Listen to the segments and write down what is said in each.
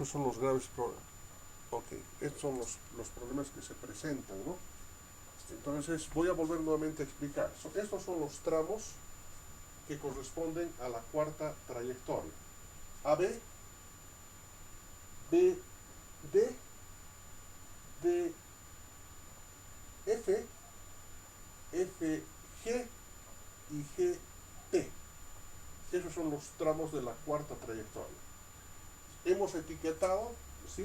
Estos son los graves problemas. Ok, estos son los problemas que se presentan, ¿no? Entonces voy a volver nuevamente a explicar. Estos son los tramos que corresponden a la cuarta trayectoria. AB, BD, DF, FG y GT. Esos son los tramos de la cuarta trayectoria. Hemos etiquetado, ¿sí?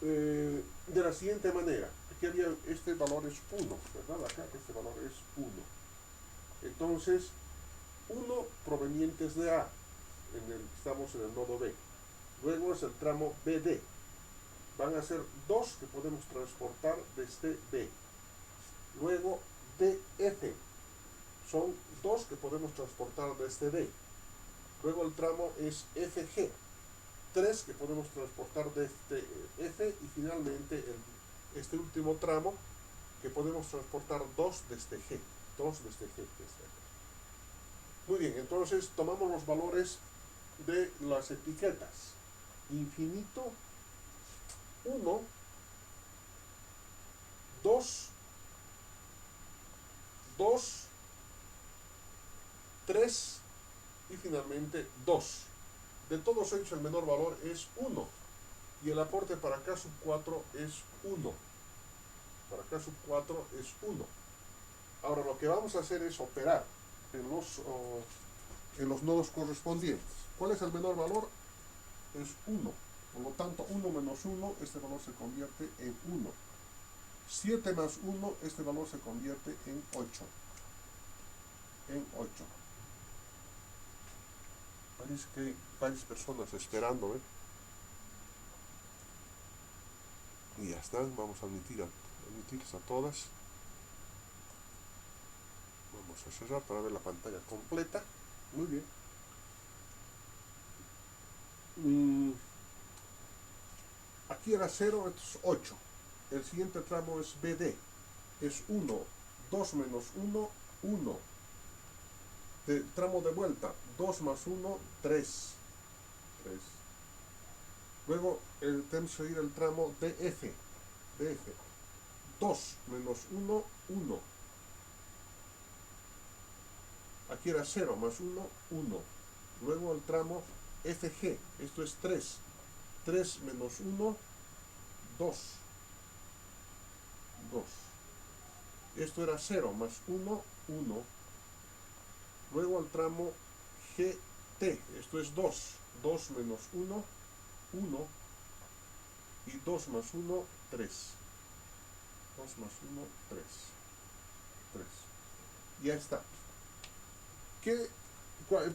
De la siguiente manera. Aquí había, este valor es 1, ¿verdad? Acá este valor es 1. Entonces, 1 provenientes de A, estamos en el nodo B. Luego es el tramo BD. Van a ser 2 que podemos transportar desde B. Luego DF. Son 2 que podemos transportar desde D. Luego el tramo es FG. 3 que podemos transportar desde F. Y finalmente este último tramo que podemos transportar 2 desde G. 2 desde G. Muy bien, entonces tomamos los valores de las etiquetas. Infinito, 1, 2, 2, 3 y finalmente 2. De todos ellos el menor valor es 1 y el aporte para K sub 4 es 1. Para K sub 4 es 1. Ahora lo que vamos a hacer es operar en los nodos correspondientes. ¿Cuál es el menor valor? Es 1. Por lo tanto, 1 menos 1, este valor se convierte en 1. 7 más 1, este valor se convierte en 8. En 8. Parece que hay varias personas esperando, ¿eh? Y ya están, vamos a admitirles a todas. Vamos a cerrar para ver la pantalla completa. Muy bien. Aquí era 0, esto es 8. El siguiente tramo es BD. Es 1, 2 menos 1, 1. El tramo de vuelta, 2 más 1, 3. 3. Luego tenemos que seguir el tramo DF. 2 menos 1, 1. Aquí era 0 más 1, 1. Luego el tramo FG, esto es 3. 3 menos 1, 2. 2. Esto era 0 más 1, 1. Luego el tramo GT, esto es 2. 2 menos 1, 1. Y 2 más 1, 3. 2 más 1, 3. 3. Ya está.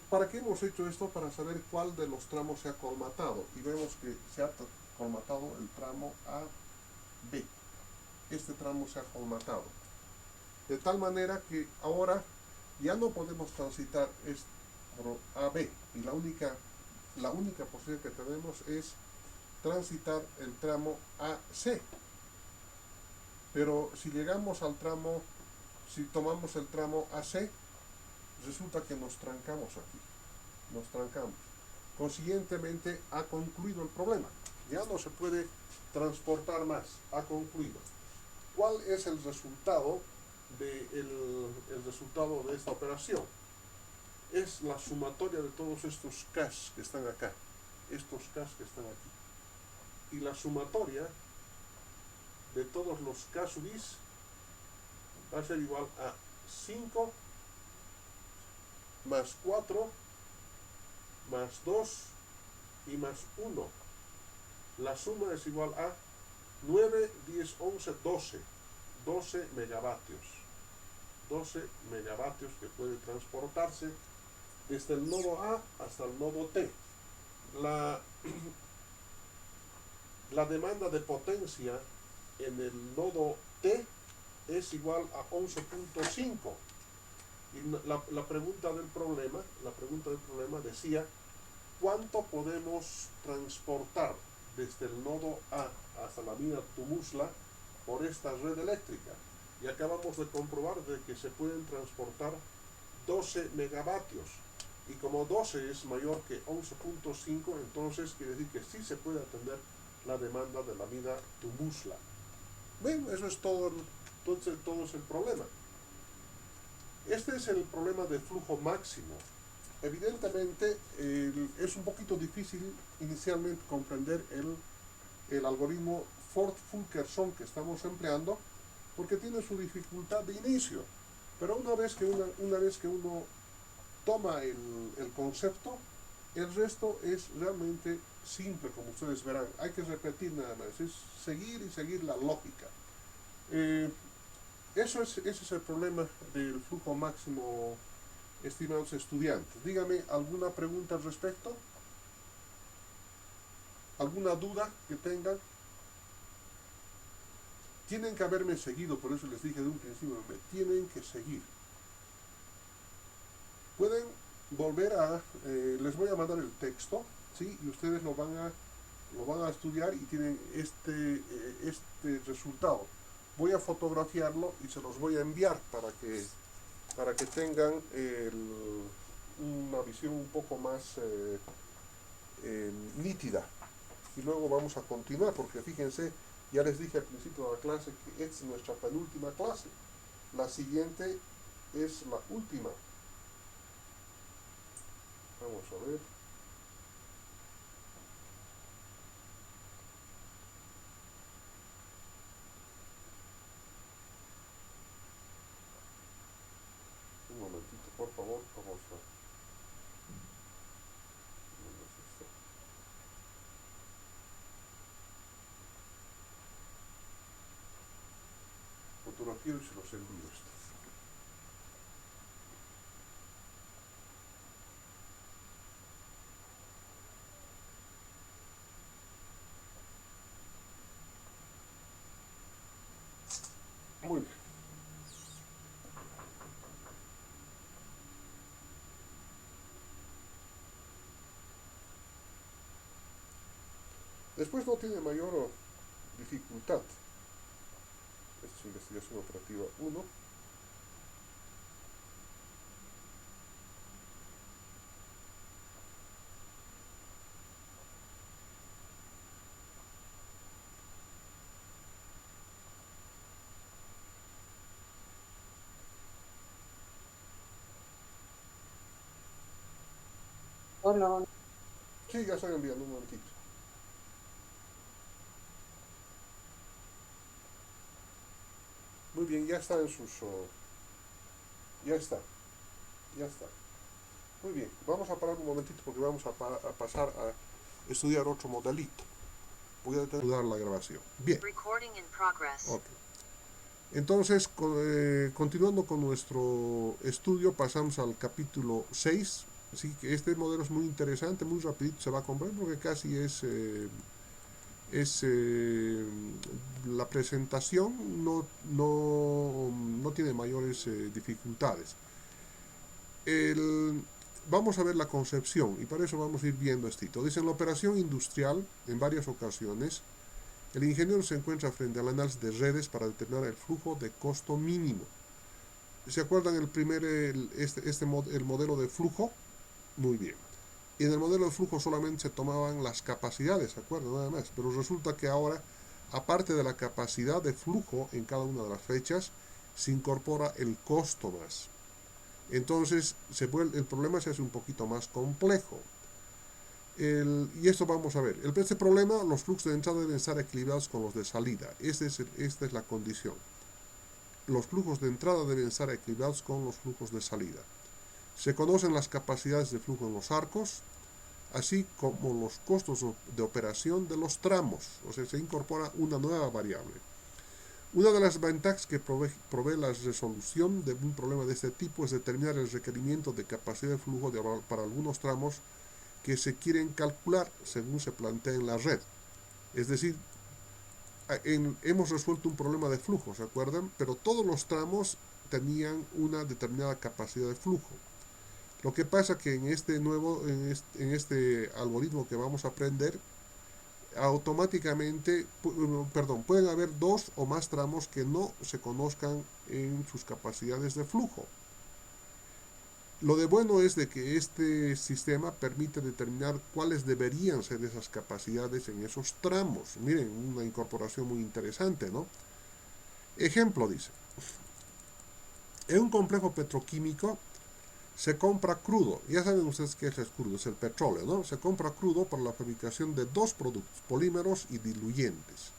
¿Para qué hemos hecho esto? Para saber cuál de los tramos se ha colmatado. Y vemos que se ha colmatado el tramo AB. Este tramo se ha colmatado. De tal manera que ahora ya no podemos transitar por AB. Y la única posibilidad que tenemos es transitar el tramo AC. Pero si llegamos al tramo, si tomamos el tramo AC, resulta que nos trancamos aquí. Nos trancamos. Consiguientemente ha concluido el problema. Ya no se puede transportar más. Ha concluido. ¿Cuál es el resultado el resultado de esta operación? Es la sumatoria de todos estos Ks que están acá. Estos Ks que están aquí. Y la sumatoria de todos los K sub i va a ser igual a 5 más 4 más 2 y más 1. La suma es igual a 9, 10, 11, 12. 12 megavatios. 12 megavatios que puede transportarse desde el nodo A hasta el nodo T. La demanda de potencia en el nodo T es igual a 11.5. Y la pregunta del problema decía, ¿cuánto podemos transportar desde el nodo A hasta la mina Tumusla por esta red eléctrica? Y acabamos de comprobar de que se pueden transportar 12 megavatios. Y como 12 es mayor que 11.5, entonces quiere decir que sí se puede atender la demanda de la vida Tumusla. Bien, eso es todo, entonces todo es el problema. Este es el problema de flujo máximo. Evidentemente es un poquito difícil inicialmente comprender el algoritmo Ford-Fulkerson que estamos empleando porque tiene su dificultad de inicio. Pero una vez que uno toma el concepto, el resto es realmente simple, como ustedes verán. Hay que repetir nada más, es seguir y seguir la lógica. Eh, ese es el problema del flujo máximo, estimados estudiantes. Dígame alguna pregunta al respecto, alguna duda que tengan. Tienen que haberme seguido, por eso les dije de un principio, me tienen que seguir. Pueden volver les voy a mandar el texto, ¿sí? Y ustedes lo van a estudiar y tienen este resultado. Voy a fotografiarlo y se los voy a enviar para que tengan una visión un poco más nítida. Y luego vamos a continuar, porque fíjense, ya les dije al principio de la clase que esta es nuestra penúltima clase. La siguiente es la última. Vamos a ver. Un momentito, por favor, vamos a... Fotografía y se los envío esto. Muy bien. Después no tiene mayor dificultad. Esta es investigación operativa 1. Hola. Sí, ya estoy enviando un momentito. Muy bien, ya está en sus... ya está. Ya está. Muy bien, vamos a parar un momentito porque vamos a pasar a estudiar otro modelito. Voy a detener la grabación. Bien. Recording in progress. Ok. Entonces, continuando con nuestro estudio, pasamos al capítulo 6. Así que este modelo es muy interesante, muy rapidito se va a comprender porque casi es la presentación no tiene mayores dificultades. Vamos a ver la concepción y para eso vamos a ir viendo esto. Dice, en la operación industrial, en varias ocasiones, el ingeniero se encuentra frente al análisis de redes para determinar el flujo de costo mínimo. ¿Se acuerdan el modelo de flujo? Muy bien. Y en el modelo de flujo solamente se tomaban las capacidades, ¿se acuerdan? Nada más. Pero resulta que ahora, aparte de la capacidad de flujo en cada una de las fechas, se incorpora el costo más. Entonces, el problema se hace un poquito más complejo. Y esto vamos a ver. Este problema, los flujos de entrada deben estar equilibrados con los de salida. Esta es la condición. Los flujos de entrada deben estar equilibrados con los flujos de salida. Se conocen las capacidades de flujo en los arcos, así como los costos de operación de los tramos. O sea, se incorpora una nueva variable. Una de las ventajas que provee la resolución de un problema de este tipo es determinar el requerimiento de capacidad de flujo para algunos tramos que se quieren calcular según se plantea en la red. Es decir, hemos resuelto un problema de flujo, ¿se acuerdan? Pero todos los tramos tenían una determinada capacidad de flujo. Lo que pasa que en este algoritmo que vamos a aprender, automáticamente, pueden haber dos o más tramos que no se conozcan en sus capacidades de flujo. Lo de bueno es de que este sistema permite determinar cuáles deberían ser esas capacidades en esos tramos. Miren, una incorporación muy interesante, ¿no? Ejemplo dice, en un complejo petroquímico se compra crudo. Ya saben ustedes qué es el crudo, es el petróleo, ¿no? Se compra crudo para la fabricación de dos productos, polímeros y diluyentes.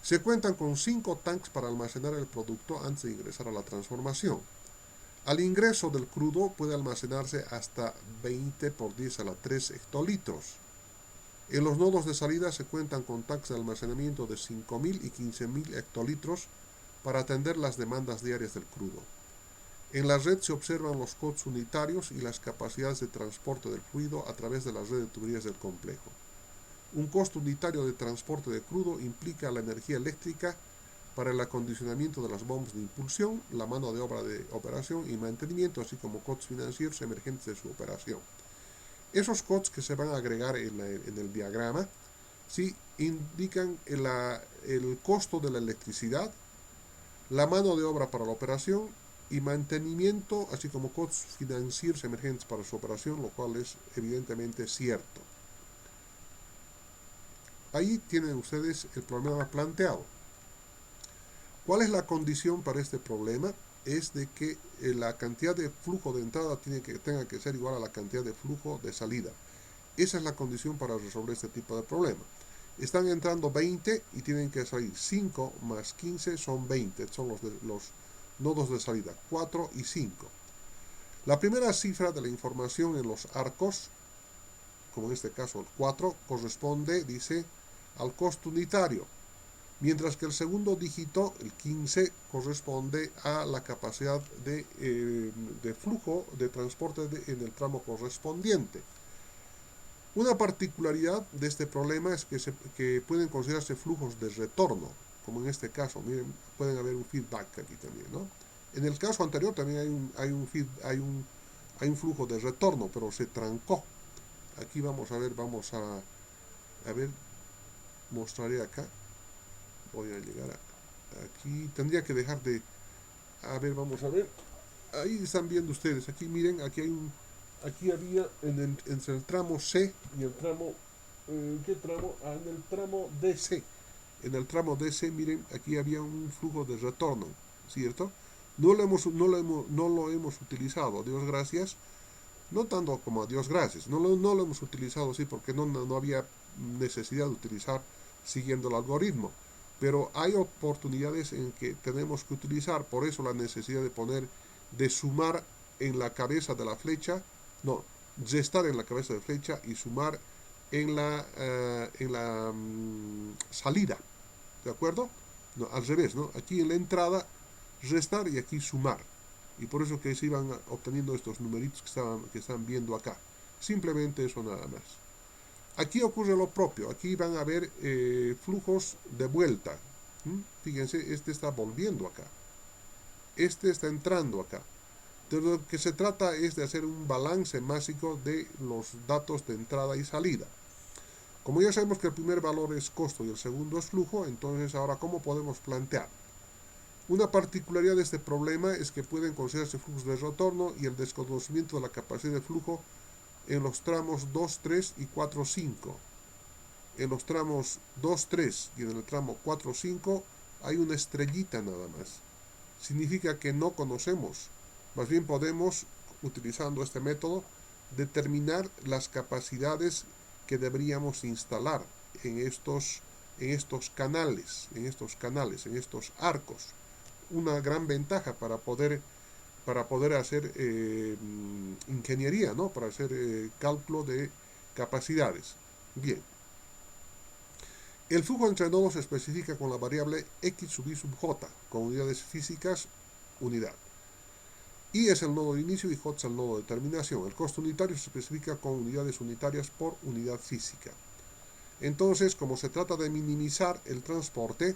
Se cuentan con 5 tanques para almacenar el producto antes de ingresar a la transformación. Al ingreso del crudo puede almacenarse hasta 20 por 10 a la 3 hectolitros. En los nodos de salida se cuentan con tanques de almacenamiento de 5.000 y 15.000 hectolitros para atender las demandas diarias del crudo. En la red se observan los costs unitarios y las capacidades de transporte del fluido a través de la red de tuberías del complejo. Un costo unitario de transporte de crudo implica la energía eléctrica para el acondicionamiento de las bombas de impulsión, la mano de obra de operación y mantenimiento, así como costos financieros emergentes de su operación. Esos costos que se van a agregar en el diagrama sí indican el costo de la electricidad, la mano de obra para la operación y mantenimiento, así como costos financieros emergentes para su operación, lo cual es evidentemente cierto. Ahí tienen ustedes el problema planteado. ¿Cuál es la condición para este problema? Es de que la cantidad de flujo de entrada tenga que ser igual a la cantidad de flujo de salida. Esa es la condición para resolver este tipo de problema. Están entrando 20 y tienen que salir 5 más 15 son 20, son los nodos de salida, 4 y 5. La primera cifra de la información en los arcos, como en este caso el 4, corresponde, dice, al costo unitario, mientras que el segundo dígito, el 15, corresponde a la capacidad de flujo de transporte en el tramo correspondiente. Una particularidad de este problema es que pueden considerarse flujos de retorno, como en este caso. Miren, pueden haber un feedback aquí también, ¿no? En el caso anterior también hay un flujo de retorno, pero se trancó. Aquí vamos a ver, mostraré acá. Voy a llegar aquí. Tendría que dejar de... vamos a ver. Ahí están viendo ustedes. Aquí miren, aquí había entre el tramo C y el tramo... ¿qué tramo? En el tramo DC. En el tramo DC, miren, aquí había un flujo de retorno, ¿cierto? No lo hemos utilizado, a Dios gracias. No tanto como a Dios gracias. No lo hemos utilizado así porque no había necesidad de utilizar siguiendo el algoritmo. Pero hay oportunidades en que tenemos que utilizar, por eso la necesidad de sumar en la cabeza de la flecha, restar en la cabeza de flecha y sumar en la salida, ¿de acuerdo? No, al revés, ¿no? Aquí en la entrada, restar y aquí sumar. Y por eso que se iban obteniendo estos numeritos que están viendo acá. Simplemente eso nada más. Aquí ocurre lo propio, aquí van a haber flujos de vuelta. Fíjense, este está volviendo acá, este está entrando acá. De lo que se trata es de hacer un balance másico de los datos de entrada y salida. Como ya sabemos que el primer valor es costo y el segundo es flujo, entonces ahora ¿cómo podemos plantear? Una particularidad de este problema es que pueden considerarse flujos de retorno y el desconocimiento de la capacidad de flujo en los tramos 2, 3 y 4, 5. En los tramos 2, 3 y en el tramo 4, 5 hay una estrellita nada más. Significa que no conocemos. Más bien podemos, utilizando este método, determinar las capacidades que deberíamos instalar en estos canales, en estos arcos. Una gran ventaja para poder hacer ingeniería, ¿no? Para hacer cálculo de capacidades. Bien. El flujo entre nodos se especifica con la variable x sub y sub j, con unidades físicas, unidad. I es el nodo de inicio y j es el nodo de terminación. El costo unitario se especifica con unidades unitarias por unidad física. Entonces, como se trata de minimizar el transporte,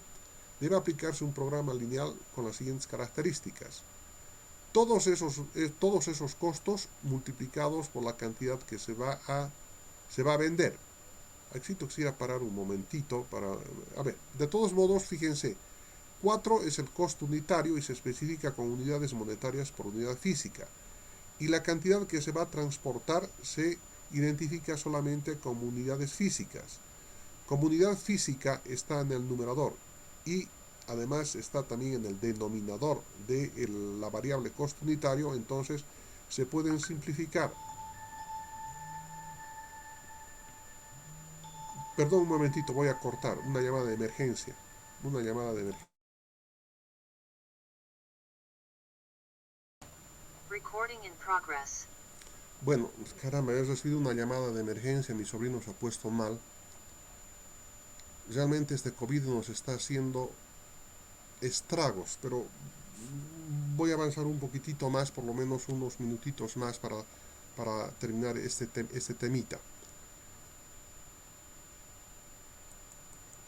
debe aplicarse un programa lineal con las siguientes características. Todos esos costos multiplicados por la cantidad que se va a vender. Aquí quisiera parar un momentito de todos modos, fíjense, 4 es el costo unitario y se especifica con unidades monetarias por unidad física. y la cantidad que se va a transportar se identifica solamente como unidades físicas. Como unidad física está en el numerador y además está también en el denominador de la variable costo unitario, entonces se pueden simplificar. Perdón un momentito, voy a cortar una llamada de emergencia. Una llamada de emergencia. Recording in progress. Bueno, caramba, he recibido una llamada de emergencia, mi sobrino se ha puesto mal. Realmente este COVID nos está haciendo estragos, pero voy a avanzar un poquitito más, por lo menos unos minutitos más para terminar este temita.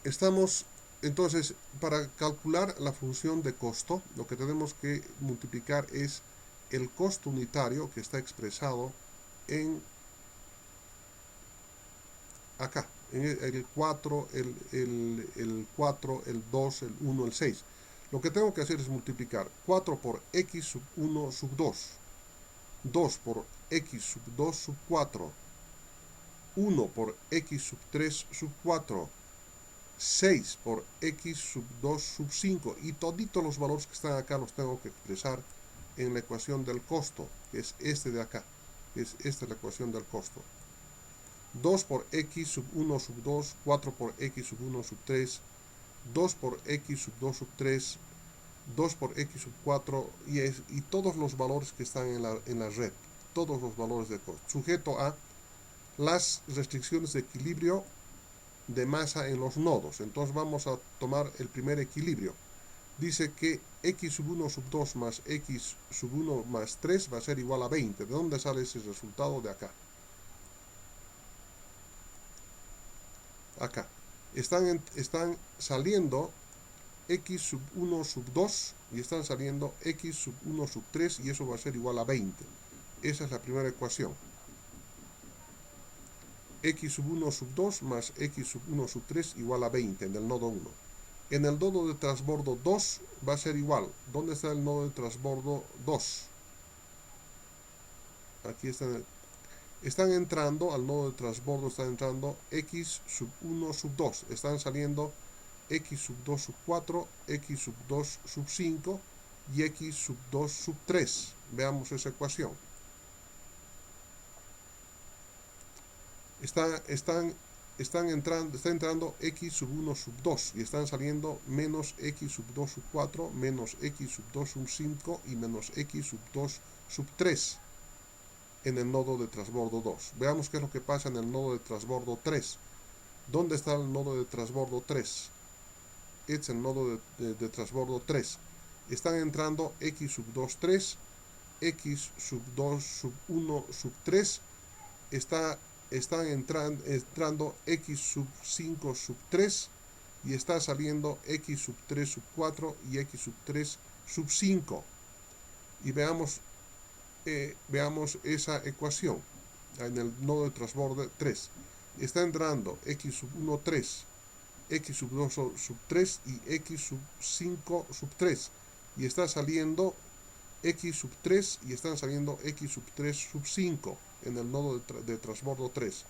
Estamos, entonces, para calcular la función de costo, lo que tenemos que multiplicar es el costo unitario que está expresado en acá, en el 4, el 4, el 2, el 1, el 6. Lo que tengo que hacer es multiplicar 4 por x sub 1 sub 2, 2 por x sub 2 sub 4, 1 por x sub 3 sub 4, 6 por x sub 2 sub 5, y toditos los valores que están acá los tengo que expresar en la ecuación del costo, que es este de acá, esta es la ecuación del costo. 2 por x sub 1 sub 2, 4 por x sub 1 sub 3, 2 por x sub 2 sub 3, 2 por x sub 4, y todos los valores que están en la red, todos los valores de costo, sujeto a las restricciones de equilibrio de masa en los nodos. Entonces vamos a tomar el primer equilibrio. Dice que x sub 1 sub 2 más x sub 1 más 3 va a ser igual a 20. ¿De dónde sale ese resultado? De acá. Acá. Están saliendo x sub 1 sub 2 y están saliendo x sub 1 sub 3, y eso va a ser igual a 20. Esa es la primera ecuación. X sub 1 sub 2 más x sub 1 sub 3 igual a 20 en el nodo 1. En el nodo de transbordo 2 va a ser igual. ¿Dónde está el nodo de transbordo 2? Aquí están entrando al nodo de transbordo, están entrando x sub 1 sub 2. Están saliendo x sub 2 sub 4, x sub 2 sub 5 y x sub 2 sub 3. Veamos esa ecuación. Está entrando x sub 1 sub 2 y están saliendo menos x sub 2 sub 4, menos x sub 2 sub 5 y menos x sub 2 sub 3 en el nodo de transbordo 2. Veamos qué es lo que pasa en el nodo de transbordo 3. ¿Dónde está el nodo de transbordo 3? Este es el nodo de transbordo 3. Están entrando x sub 2 3, x sub 2 sub 1 sub 3, están entrando x sub 5 sub 3 y está saliendo x sub 3 sub 4 y x sub 3 sub 5. Y veamos esa ecuación en el nodo de transbordo 3. Está entrando x sub 1 3, x sub 2 sub 3 y x sub 5 sub 3. Y está saliendo x sub 3 y están saliendo x sub 3 sub 5 en el nodo de transbordo 3.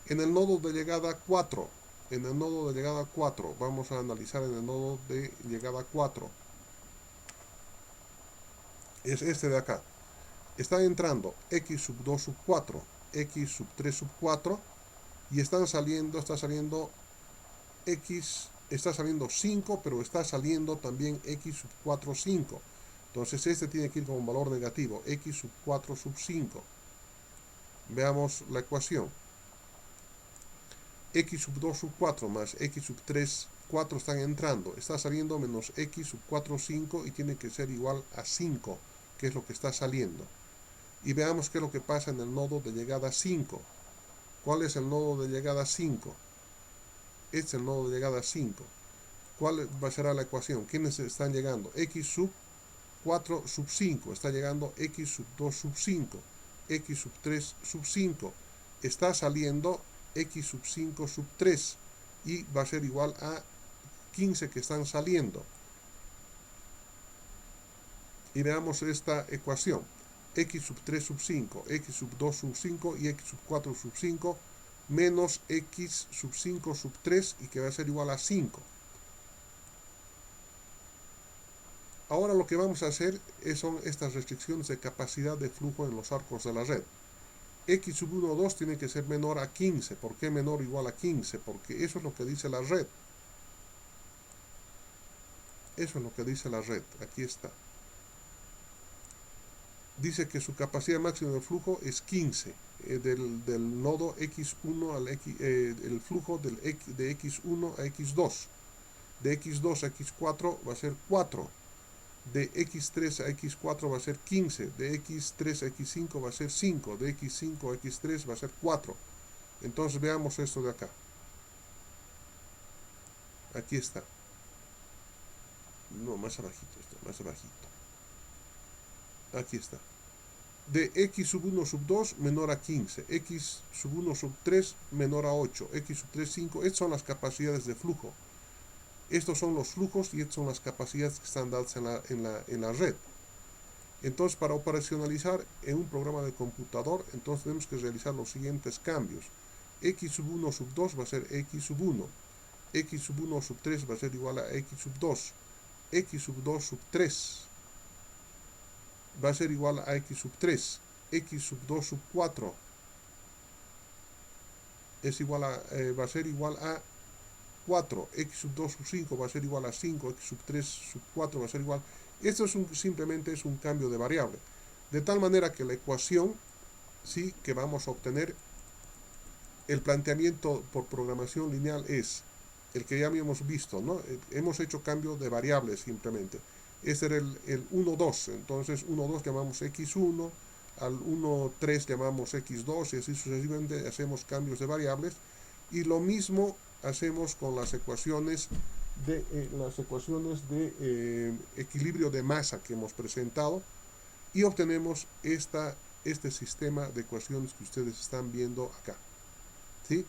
En el nodo de llegada 4, vamos a analizar en el nodo de llegada 4. Es este de acá. Está entrando x sub 2 sub 4, x sub 3 sub 4 y está saliendo 5, pero está saliendo también x sub 4 5. Entonces este tiene que ir con un valor negativo, x sub 4 sub 5. Veamos la ecuación. X sub 2 sub 4 más x sub 3, 4 están entrando. Está saliendo menos x sub 4, 5 y tiene que ser igual a 5, que es lo que está saliendo. Y veamos qué es lo que pasa en el nodo de llegada 5. ¿Cuál es el nodo de llegada 5? Este es el nodo de llegada 5. ¿Cuál será la ecuación? ¿Quiénes están llegando? X sub 4 sub 5. Está llegando x sub 2 sub 5. X sub 3 sub 5. Está saliendo x sub 5 sub 3. Y va a ser igual a 15 que están saliendo. Y veamos esta ecuación. x sub 3 sub 5, x sub 2 sub 5 y x sub 4 sub 5 menos x sub 5 sub 3 y que va a ser igual a 5. Ahora lo que vamos a hacer son estas restricciones de capacidad de flujo en los arcos de la red. X sub 1 o 2 tiene que ser menor a 15. ¿Por qué menor o igual a 15? Porque eso es lo que dice la red. Eso es lo que dice la red. Aquí está. Dice que su capacidad máxima de flujo es 15. Del nodo X1 al X, el flujo de X1 a X2. De X2 a X4 va a ser 4. De X3 a X4 va a ser 15. De X3 a X5 va a ser 5. De X5 a X3 va a ser 4. Entonces veamos esto de acá. Aquí está. No, más abajito esto, más abajito. Aquí está. De x sub 1 sub 2 menor a 15, x sub 1 sub 3 menor a 8, x sub 3 5. Estas son las capacidades de flujo. Estos son los flujos y estas son las capacidades que están dadas en la red. Entonces, para operacionalizar en un programa de computador, entonces tenemos que realizar los siguientes cambios. X sub 1 sub 2 va a ser x sub 1. X sub 1 sub 3 va a ser igual a x sub 2. X sub 2 sub 3 va a ser igual a x sub 3. X sub 2 sub 4 es igual a, va a ser igual a 4. X sub 2 sub 5 va a ser igual a 5. X sub 3 sub 4 va a ser igual. Esto es simplemente es un cambio de variable. De tal manera que la ecuación, sí, que vamos a obtener, el planteamiento por programación lineal es el que ya habíamos visto, ¿no? Hemos hecho cambio de variables simplemente. Este era el 1, 2. Entonces 1, 2 llamamos x1, al 1, 3 llamamos x2 y así sucesivamente hacemos cambios de variables. Y lo mismo hacemos con las ecuaciones de equilibrio de masa que hemos presentado y obtenemos este sistema de ecuaciones que ustedes están viendo acá, ¿sí?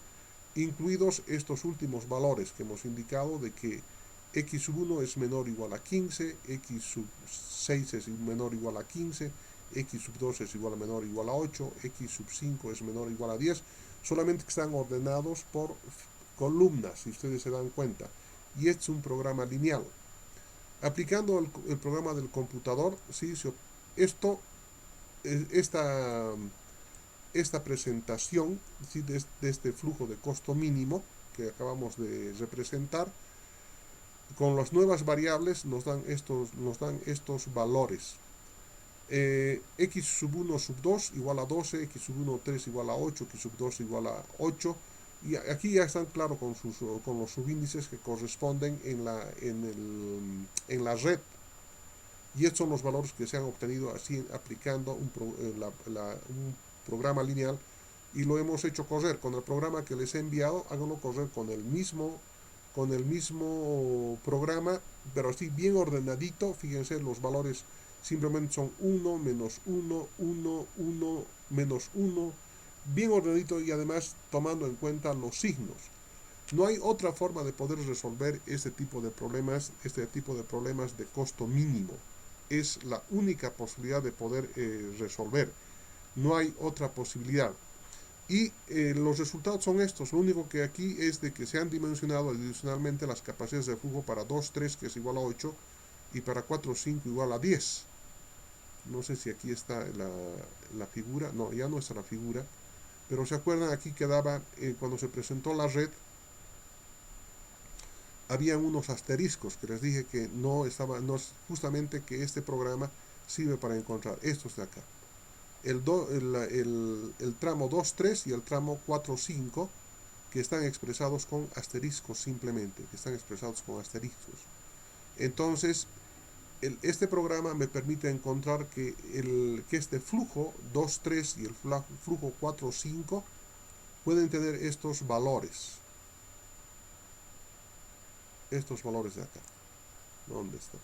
Incluidos estos últimos valores que hemos indicado de que x sub 1 es menor o igual a 15, x sub 6 es menor o igual a 15, x sub 2 es igual a menor o igual a 8, x sub 5 es menor o igual a 10, solamente que están ordenados por columnas, si ustedes se dan cuenta, y este es un programa lineal. Aplicando el programa del computador, ¿sí? Esta presentación, ¿sí? de este flujo de costo mínimo que acabamos de representar, con las nuevas variables nos dan estos valores. X sub 1 sub 2 igual a 12, x sub 1 3 igual a 8, x sub 2 igual a 8, y aquí ya están claros con los subíndices que corresponden en la red, y estos son los valores que se han obtenido así aplicando un programa lineal, y lo hemos hecho correr con el programa que les he enviado. Háganlo correr con el mismo programa, pero así bien ordenadito. Fíjense, los valores simplemente son 1, menos 1, 1, 1, menos 1, bien ordenadito, y además tomando en cuenta los signos. No hay otra forma de poder resolver este tipo de problemas de costo mínimo. Es la única posibilidad de poder resolver. No hay otra posibilidad. Y los resultados son estos. Lo único que aquí es de que se han dimensionado adicionalmente las capacidades de flujo para 2, 3, que es igual a 8, y para 4, 5 igual a 10. No sé si aquí está la figura. No, ya no está la figura. Pero se acuerdan, aquí quedaba, cuando se presentó la red, había unos asteriscos que les dije que justamente que este programa sirve para encontrar estos de acá. El tramo 2.3 y el tramo 4.5, que están expresados con asteriscos simplemente, Entonces, este programa me permite encontrar que este flujo 2.3 y el flujo 4.5 pueden tener estos valores. Estos valores de acá. ¿Dónde están?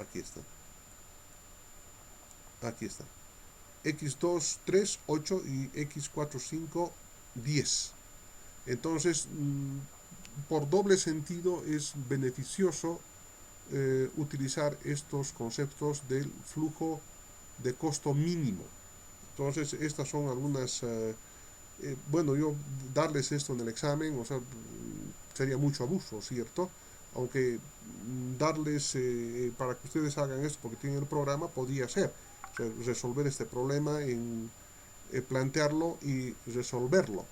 Aquí están. Aquí está. X2, 3, 8 y X4, 5, 10. Entonces, por doble sentido es beneficioso utilizar estos conceptos del flujo de costo mínimo. Entonces, estas son algunas, bueno, yo darles esto en el examen, o sea, sería mucho abuso, ¿cierto? Aunque darles para que ustedes hagan esto porque tienen el programa, podría ser, o sea, resolver este problema en plantearlo y resolverlo.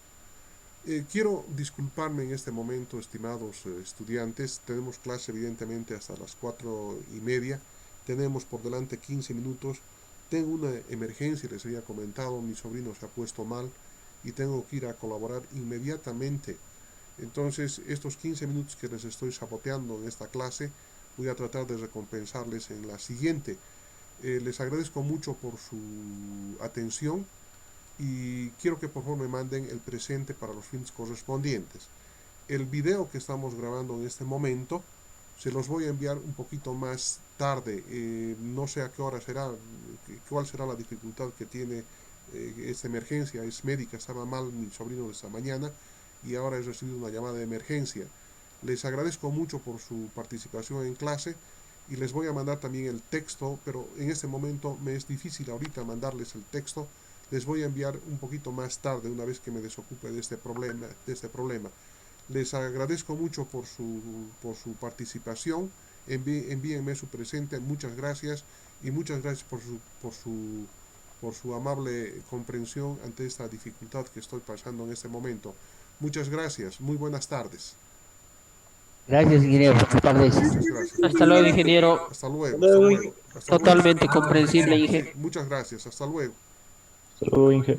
Quiero disculparme en este momento, estimados estudiantes. Tenemos clase evidentemente hasta las 4:30. Tenemos por delante 15 minutos. Tengo una emergencia, les había comentado, mi sobrino se ha puesto mal y tengo que ir a colaborar inmediatamente. Entonces, estos 15 minutos que les estoy saboteando en esta clase, voy a tratar de recompensarles en la siguiente. Les agradezco mucho por su atención y quiero que por favor me manden el presente para los fines correspondientes. El video que estamos grabando en este momento se los voy a enviar un poquito más tarde. No sé a qué hora será, cuál será la dificultad que tiene esta emergencia. Es médica, estaba mal mi sobrino de esta mañana y ahora he recibido una llamada de emergencia. Les agradezco mucho por su participación en clase y les voy a mandar también el texto, pero en este momento me es difícil ahorita mandarles el texto. Les voy a enviar un poquito más tarde, una vez que me desocupe de este problema. Les agradezco mucho por su participación. Envíenme su presente. Muchas gracias y muchas gracias por su amable comprensión ante esta dificultad que estoy pasando en este momento. Muchas gracias. Muy buenas tardes. Gracias, ingeniero. Buenas tardes. Muchas gracias. Hasta luego, ingeniero. Hasta luego. Hasta luego. Hasta luego. Totalmente comprensible, Sí, ingeniero. muchas gracias. Hasta luego. Hasta luego, Inge.